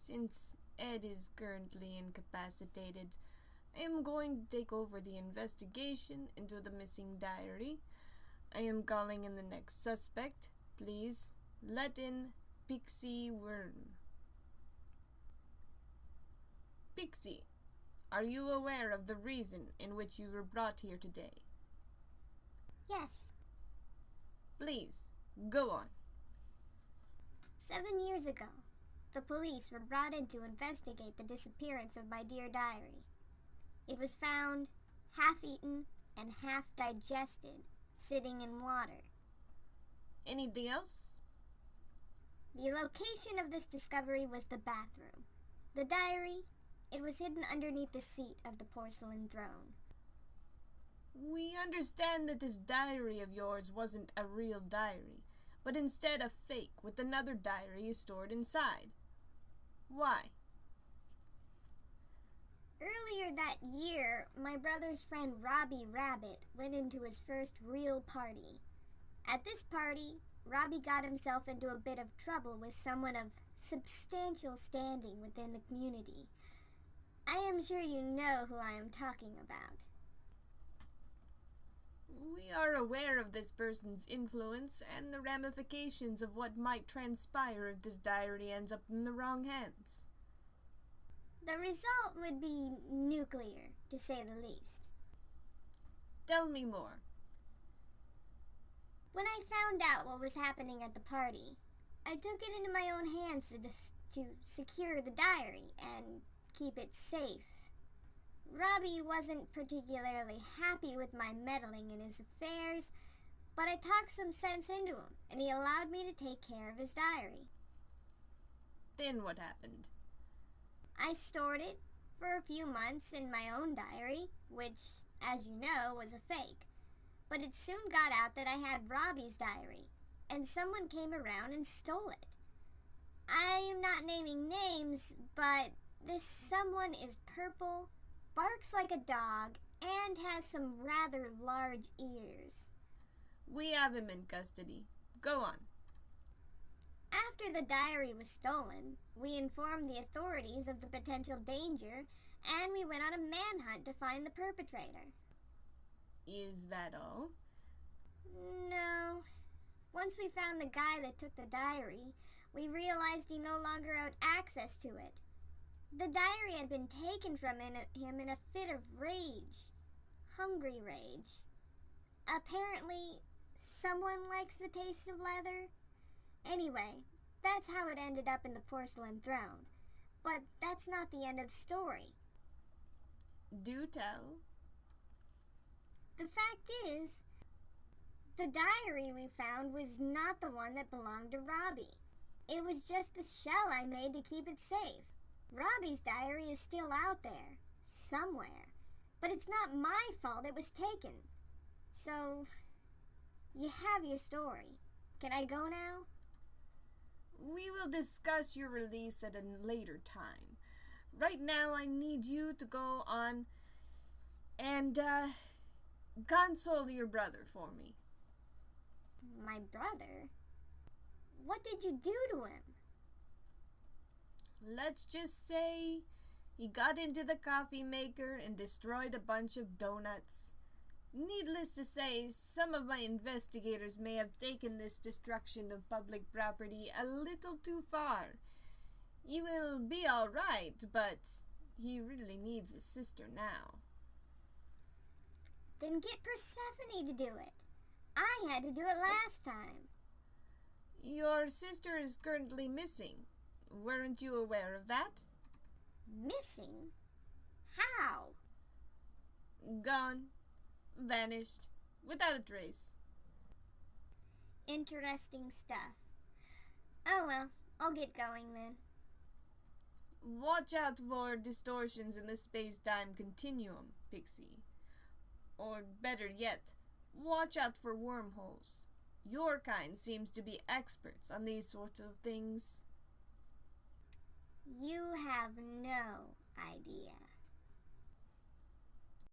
Since Ed is currently incapacitated, I am going to take over the investigation into the missing diary. I am calling in the next suspect. Please let in Pixie Worm. Pixie, are you aware of the reason in which you were brought here today? Yes. Please, go on. 7 years ago, the police were brought in to investigate the disappearance of my dear diary. It was found, half-eaten and half-digested, sitting in water. Anything else? The location of this discovery was the bathroom. The diary, it was hidden underneath the seat of the porcelain throne. We understand that this diary of yours wasn't a real diary, but instead a fake with another diary stored inside. Why? Earlier that year, my brother's friend Robbie Rabbit went into his first real party. At this party, Robbie got himself into a bit of trouble with someone of substantial standing within the community. I am sure you know who I am talking about. We are aware of this person's influence and the ramifications of what might transpire if this diary ends up in the wrong hands. The result would be nuclear, to say the least. Tell me more. When I found out what was happening at the party, I took it into my own hands to secure the diary and keep it safe. Robbie wasn't particularly happy with my meddling in his affairs, but I talked some sense into him, and he allowed me to take care of his diary. Then what happened? I stored it for a few months in my own diary, which, as you know, was a fake. But it soon got out that I had Robbie's diary, and someone came around and stole it. I am not naming names, but this someone is purple, barks like a dog, and has some rather large ears. We have him in custody. Go on. After the diary was stolen, we informed the authorities of the potential danger, and we went on a manhunt to find the perpetrator. Is that all? No. Once we found the guy that took the diary, we realized he no longer owed access to it. The diary had been taken from him in a fit of rage. Hungry rage. Apparently, someone likes the taste of leather. Anyway, that's how it ended up in the porcelain throne. But that's not the end of the story. Do tell. The fact is, the diary we found was not the one that belonged to Robbie. It was just the shell I made to keep it safe. Robbie's diary is still out there, somewhere. But it's not my fault it was taken. So, you have your story. Can I go now? We will discuss your release at a later time. Right now, I need you to go on and, console your brother for me. My brother? What did you do to him? Let's just say he got into the coffee maker and destroyed a bunch of donuts. Needless to say, some of my investigators may have taken this destruction of public property a little too far. He will be all right, but he really needs his sister now. Then get Persephone to do it. I had to do it last time. Your sister is currently missing. Weren't you aware of that? Missing? How? Gone. Vanished. Without a trace. Interesting stuff. Oh well, I'll get going then. Watch out for distortions in the space-time continuum, Pixie. Or better yet, watch out for wormholes. Your kind seems to be experts on these sorts of things. You have no idea.